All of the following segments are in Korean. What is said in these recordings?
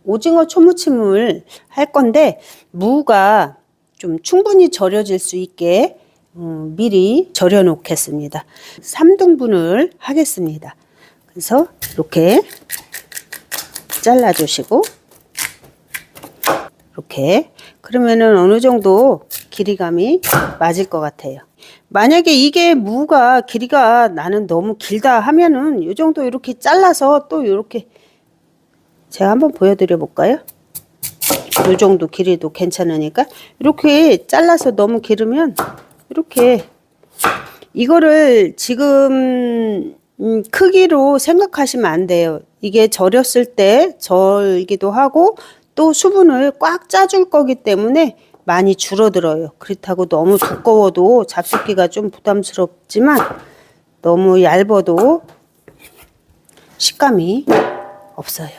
오징어 초무침을 할 건데 무가 좀 충분히 절여질 수 있게 미리 절여 놓겠습니다. 3등분을 하겠습니다. 그래서 이렇게 잘라 주시고 이렇게 그러면은 어느 정도 길이감이 맞을 것 같아요. 만약에 이게 무가 길이가 나는 너무 길다 하면은 이 정도 이렇게 잘라서 또 이렇게 제가 한번 보여드려 볼까요? 이 정도 길이도 괜찮으니까 이렇게 잘라서 너무 길으면 이렇게 이거를 지금 크기로 생각하시면 안 돼요. 이게 절였을 때 절기도 하고 또 수분을 꽉 짜줄 거기 때문에 많이 줄어들어요. 그렇다고 너무 두꺼워도 잡숫기가 좀 부담스럽지만 너무 얇아도 식감이 없어요.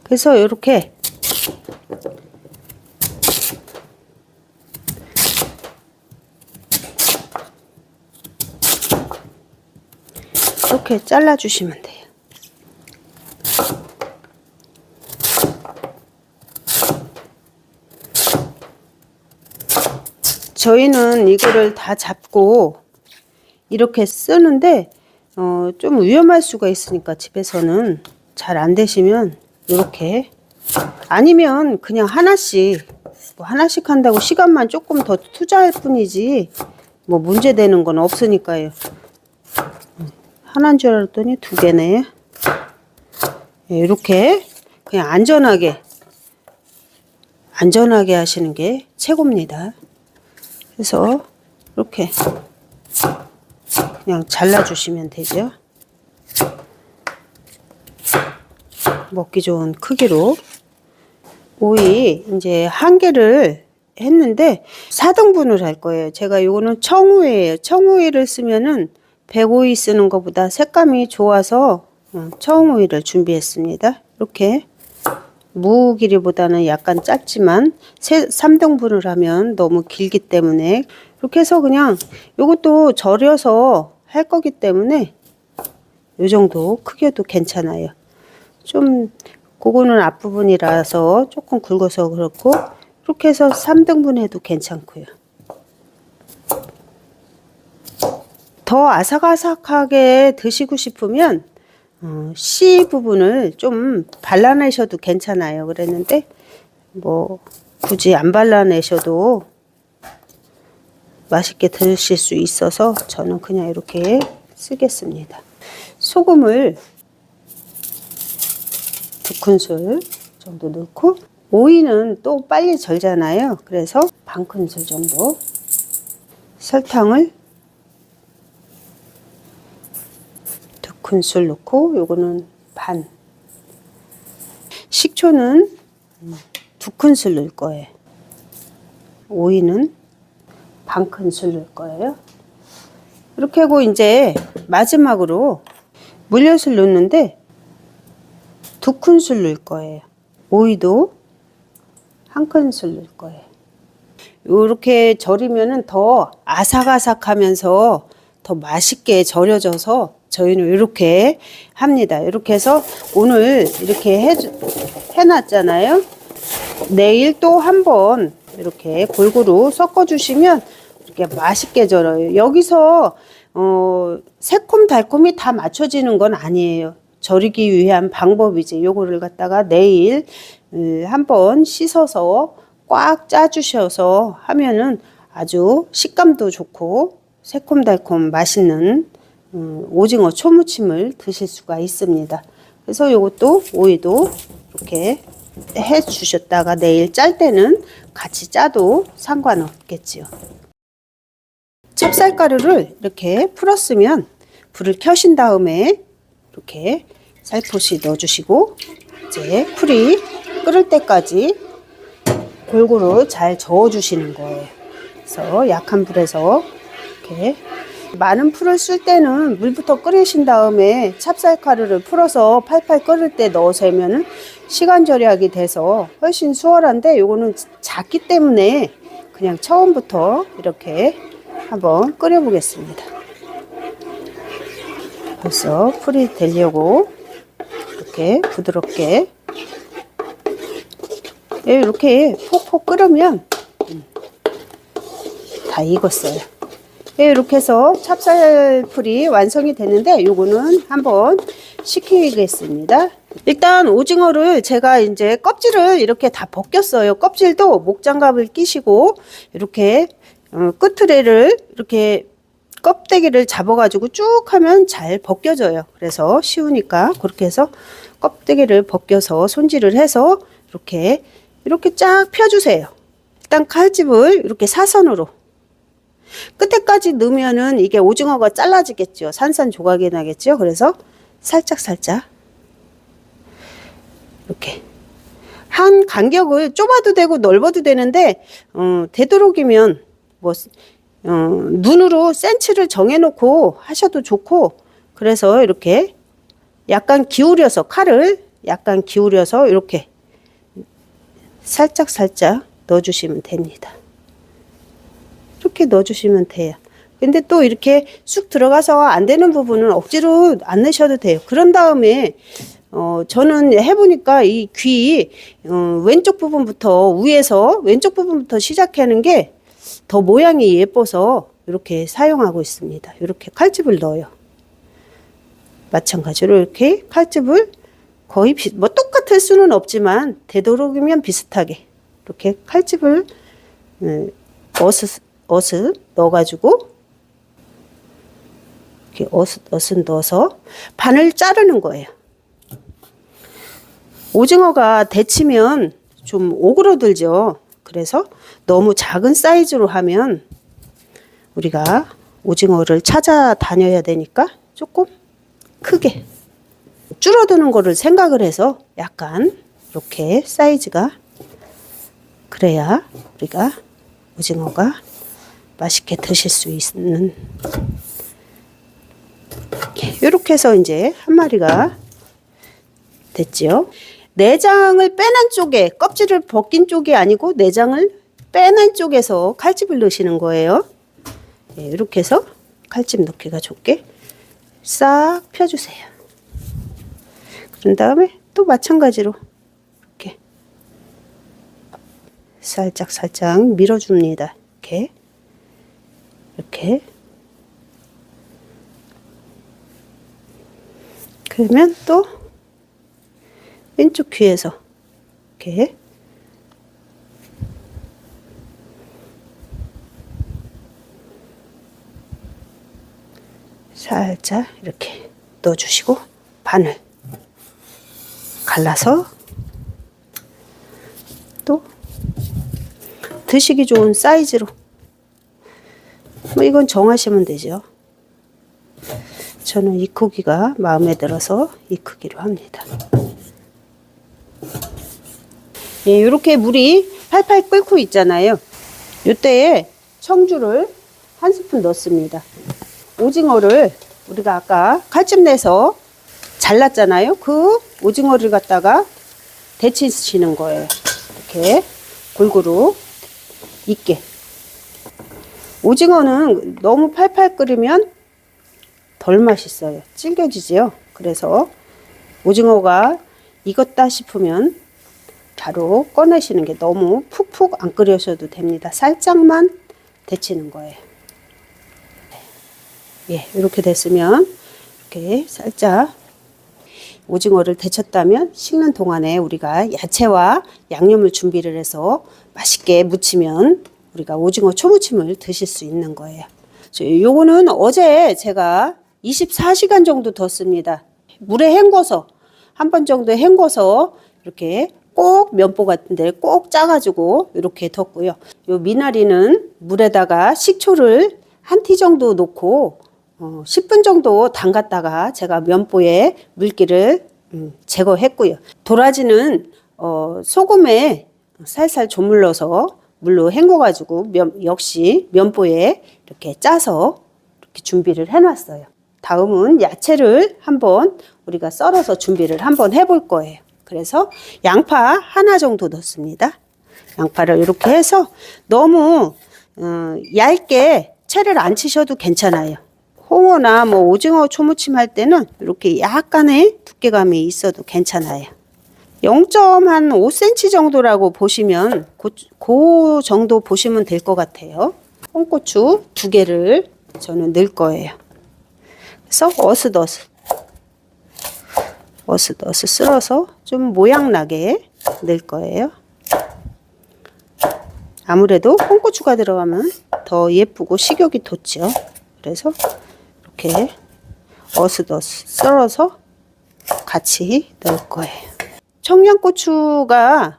그래서 이렇게 이렇게 잘라 주시면 돼요. 저희는 이거를 다 잡고 이렇게 쓰는데 좀 위험할 수가 있으니까 집에서는 잘 안 되시면 이렇게 아니면 그냥 하나씩 뭐 하나씩 한다고 시간만 조금 더 투자할 뿐이지 뭐 문제되는 건 없으니까요. 하나인 줄 알았더니 2개네. 이렇게 그냥 안전하게 하시는 게 최고입니다. 그래서 이렇게 그냥 잘라주시면 되죠. 먹기 좋은 크기로. 오이 이제 1개를 했는데 4등분을 할 거예요. 제가 이거는 청오이예요. 청오이를 쓰면은 백오이 쓰는 것보다 색감이 좋아서 청오이를 준비했습니다. 이렇게 무 길이보다는 약간 짧지만 3등분을 하면 너무 길기 때문에 이렇게 해서 그냥 이것도 절여서 할 거기 때문에 이 정도 크기도 괜찮아요. 좀 그거는 앞부분이라서 조금 굵어서 그렇고 이렇게 해서 3등분 해도 괜찮고요. 더 아삭아삭하게 드시고 싶으면 씨 부분을 좀 발라내셔도 괜찮아요. 그랬는데 뭐 굳이 안 발라내셔도 맛있게 드실 수 있어서 저는 그냥 이렇게 쓰겠습니다. 소금을 2큰술 정도 넣고 오이는 또 빨리 절잖아요. 그래서 반 큰술 정도 설탕을 2큰술 넣고 요거는 반 식초는 2큰술 넣을 거예요. 오이는 반 큰술 넣을 거예요. 이렇게 하고 이제 마지막으로 물엿을 넣는데 2큰술 넣을 거예요. 오이도 1큰술 넣을 거예요. 이렇게 절이면은 더 아삭아삭하면서 더 맛있게 절여져서 저희는 이렇게 합니다. 이렇게 해서 오늘 이렇게 해놨잖아요. 내일 또 한번 이렇게 골고루 섞어 주시면 이렇게 맛있게 절여요. 여기서 새콤달콤이 다 맞춰지는 건 아니에요. 절이기 위한 방법이지. 요거를 갖다가 내일 한번 씻어서 꽉 짜주셔서 하면은 아주 식감도 좋고 새콤달콤 맛있는 오징어 초무침을 드실 수가 있습니다. 그래서 요것도 오이도 이렇게 해 주셨다가 내일 짤 때는 같이 짜도 상관없겠지요. 찹쌀가루를 이렇게 풀었으면 불을 켜신 다음에 이렇게 살포시 넣어주시고 이제 풀이 끓을 때까지 골고루 잘 저어주시는 거예요. 그래서 약한 불에서 이렇게 많은 풀을 쓸 때는 물부터 끓이신 다음에 찹쌀가루를 풀어서 팔팔 끓을 때 넣어서 하면은 시간 절약이 돼서 훨씬 수월한데 요거는 작기 때문에 그냥 처음부터 이렇게 한번 끓여 보겠습니다. 벌써 풀이 되려고 이렇게 부드럽게 이렇게 폭폭 끓으면 다 익었어요. 이렇게 해서 찹쌀풀이 완성이 됐는데 요거는 한번 식히겠습니다. 일단 오징어를 제가 이제 껍질을 이렇게 다 벗겼어요. 껍질도 목장갑을 끼시고 이렇게 끝트레를 이렇게 껍데기를 잡아가지고 쭉 하면 잘 벗겨져요. 그래서 쉬우니까 그렇게 해서 껍데기를 벗겨서 손질을 해서 이렇게 쫙 펴주세요. 일단 칼집을 이렇게 사선으로 끝에까지 넣으면은 이게 오징어가 잘라지겠죠. 산산조각이 나겠죠. 그래서 살짝 이렇게 한 간격을 좁아도 되고 넓어도 되는데 되도록이면 뭐 눈으로 센치를 정해놓고 하셔도 좋고, 그래서 이렇게 약간 기울여서 칼을 약간 기울여서 이렇게 살짝 넣어주시면 됩니다. 이렇게 넣어주시면 돼요. 근데 또 이렇게 쑥 들어가서 안 되는 부분은 억지로 안 넣으셔도 돼요. 그런 다음에 저는 해보니까 이 귀 왼쪽 부분부터 위에서 왼쪽 부분부터 시작하는 게 더 모양이 예뻐서 이렇게 사용하고 있습니다. 이렇게 칼집을 넣어요. 마찬가지로 이렇게 칼집을 거의 뭐 똑같을 수는 없지만 되도록이면 비슷하게 이렇게 칼집을 어슷 넣어가지고 이렇게 어슷 넣어서 반을 자르는 거예요. 오징어가 데치면 좀 오그러들죠. 그래서 너무 작은 사이즈로 하면 우리가 오징어를 찾아다녀야 되니까 조금 크게 줄어드는 거를 생각을 해서 약간 이렇게 사이즈가, 그래야 우리가 오징어가 맛있게 드실 수 있는, 이렇게 해서 이제 한 마리가 됐지요. 내장을 빼낸 쪽에, 껍질을 벗긴 쪽이 아니고 내장을 빼낸 쪽에서 칼집을 넣으시는 거예요. 이렇게 해서 칼집 넣기가 좋게 싹 펴주세요. 그런 다음에 또 마찬가지로 이렇게 살짝 밀어줍니다. 이렇게 그러면 또 왼쪽 귀에서 이렇게 살짝 이렇게 넣어주시고 반을 갈라서 또 드시기 좋은 사이즈로, 뭐 이건 정하시면 되죠. 저는 이 크기가 마음에 들어서 이 크기로 합니다. 이렇게 물이 팔팔 끓고 있잖아요. 이때에 청주를 한 스푼 넣습니다. 오징어를 우리가 아까 칼집 내서 잘랐잖아요. 그 오징어를 갖다가 데치시는 거예요. 이렇게 골고루 익게. 오징어는 너무 팔팔 끓이면 덜 맛있어요. 질겨지지요. 그래서 오징어가 익었다 싶으면 바로 꺼내시는 게, 너무 푹푹 안 끓여셔도 됩니다. 살짝만 데치는 거예요. 이렇게 됐으면 이렇게 살짝 오징어를 데쳤다면 식는 동안에 우리가 야채와 양념을 준비를 해서 맛있게 무치면 우리가 오징어 초무침을 드실 수 있는 거예요. 요거는 어제 제가 24시간 정도 뒀습니다. 물에 헹궈서 한 번 정도 헹궈서 이렇게 꼭 면보 같은 데 꼭 짜가지고 이렇게 뒀고요. 요 미나리는 물에다가 식초를 한 티 정도 넣고 10분 정도 담갔다가 제가 면보에 물기를 제거했고요. 도라지는 소금에 살살 조물러서 물로 헹궈가지고 역시 면보에 이렇게 짜서 이렇게 준비를 해놨어요. 다음은 야채를 한번 우리가 썰어서 준비를 한번 해볼 거예요. 그래서 양파 하나 정도 넣습니다. 양파를 이렇게 해서 너무 얇게 채를 안 치셔도 괜찮아요. 홍어나 오징어 초무침 할 때는 이렇게 약간의 두께감이 있어도 괜찮아요. 0.5cm 정도라고 보시면 그 정도 보시면 될 것 같아요. 홍고추 2개를 저는 넣을 거예요. 그래서 어슷어슷 쓸어서 좀 모양 나게 넣을 거예요. 아무래도 홍고추가 들어가면 더 예쁘고 식욕이 돋죠. 그래서 이렇게 어슷어슷 썰어서 같이 넣을 거예요. 청양고추가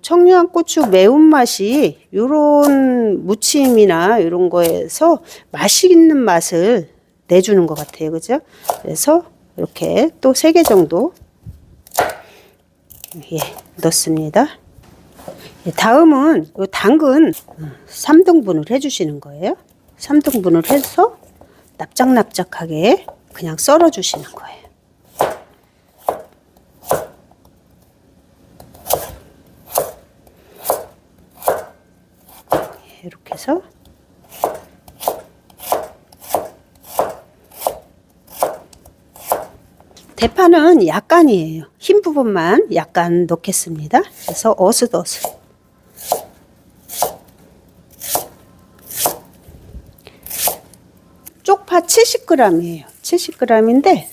청양고추 매운맛이 요런 무침이나 이런 거에서 맛있는 맛을 내주는 것 같아요. 그죠? 그래서 이렇게 또 3개 정도 넣습니다. 다음은 요 당근 3등분을 해주시는 거예요. 3등분을 해서 납작납작하게 그냥 썰어 주시는 거예요. 이렇게 해서 대파는 약간이에요. 흰 부분만 약간 넣겠습니다. 그래서 어슷어슷 쪽파 70g이에요. 70g인데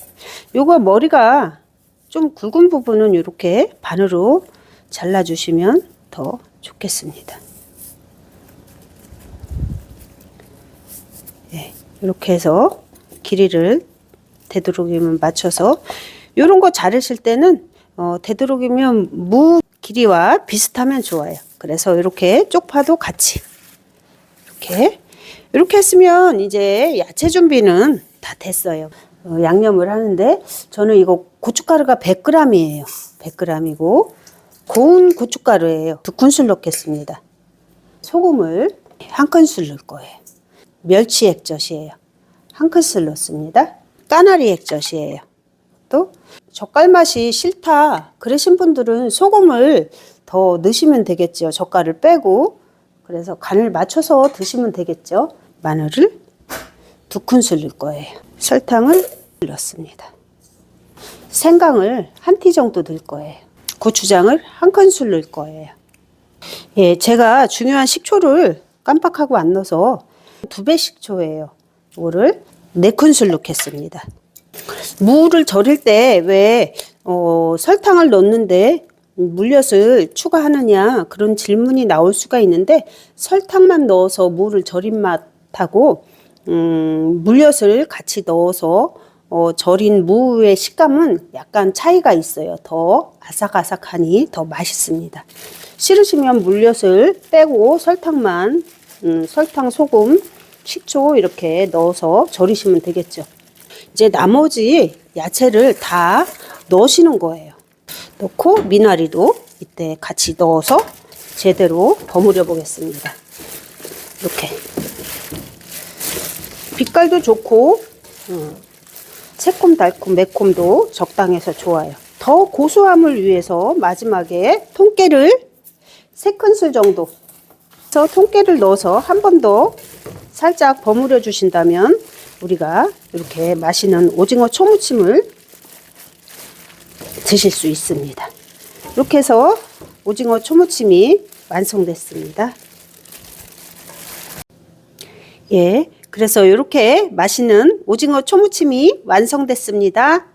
요거 머리가 좀 굵은 부분은 이렇게 반으로 잘라 주시면 더 좋겠습니다. 이렇게 해서 길이를 되도록이면 맞춰서 요런 거 자르실 때는 되도록이면 무 길이와 비슷하면 좋아요. 그래서 이렇게 쪽파도 같이 이렇게 했으면 이제 야채 준비는 다 됐어요. 양념을 하는데 저는 이거 고춧가루가 100g이에요. 100g이고 고운 고춧가루예요. 2큰술 넣겠습니다. 소금을 1큰술 넣을 거예요. 멸치 액젓이에요. 1큰술 넣습니다. 까나리 액젓이에요. 또 젓갈 맛이 싫다 그러신 분들은 소금을 더 넣으시면 되겠죠. 젓갈을 빼고. 그래서 간을 맞춰서 드시면 되겠죠. 마늘을 2큰술 넣을 거예요. 설탕을 넣습니다. 생강을 1티 정도 넣을 거예요. 고추장을 1큰술 넣을 거예요. 제가 중요한 식초를 깜빡하고 안 넣어서 2배 식초예요. 이거를 4큰술 넣겠습니다. 무를 절일 때 왜 설탕을 넣는데 물엿을 추가하느냐 그런 질문이 나올 수가 있는데 설탕만 넣어서 무를 절인 맛하고 물엿을 같이 넣어서 절인 무의 식감은 약간 차이가 있어요. 더 아삭아삭하니 더 맛있습니다. 싫으시면 물엿을 빼고 설탕만 설탕, 소금, 식초 이렇게 넣어서 절이시면 되겠죠. 이제 나머지 야채를 다 넣으시는 거예요. 넣고 미나리도 이때 같이 넣어서 제대로 버무려 보겠습니다. 이렇게 빛깔도 좋고 새콤달콤 매콤도 적당해서 좋아요. 더 고소함을 위해서 마지막에 통깨를 3큰술 정도 통깨를 넣어서 한 번 더 살짝 버무려 주신다면 우리가 이렇게 맛있는 오징어 초무침을 드실 수 있습니다. 이렇게 해서 오징어 초무침이 완성됐습니다. 그래서 이렇게 맛있는 오징어 초무침이 완성됐습니다.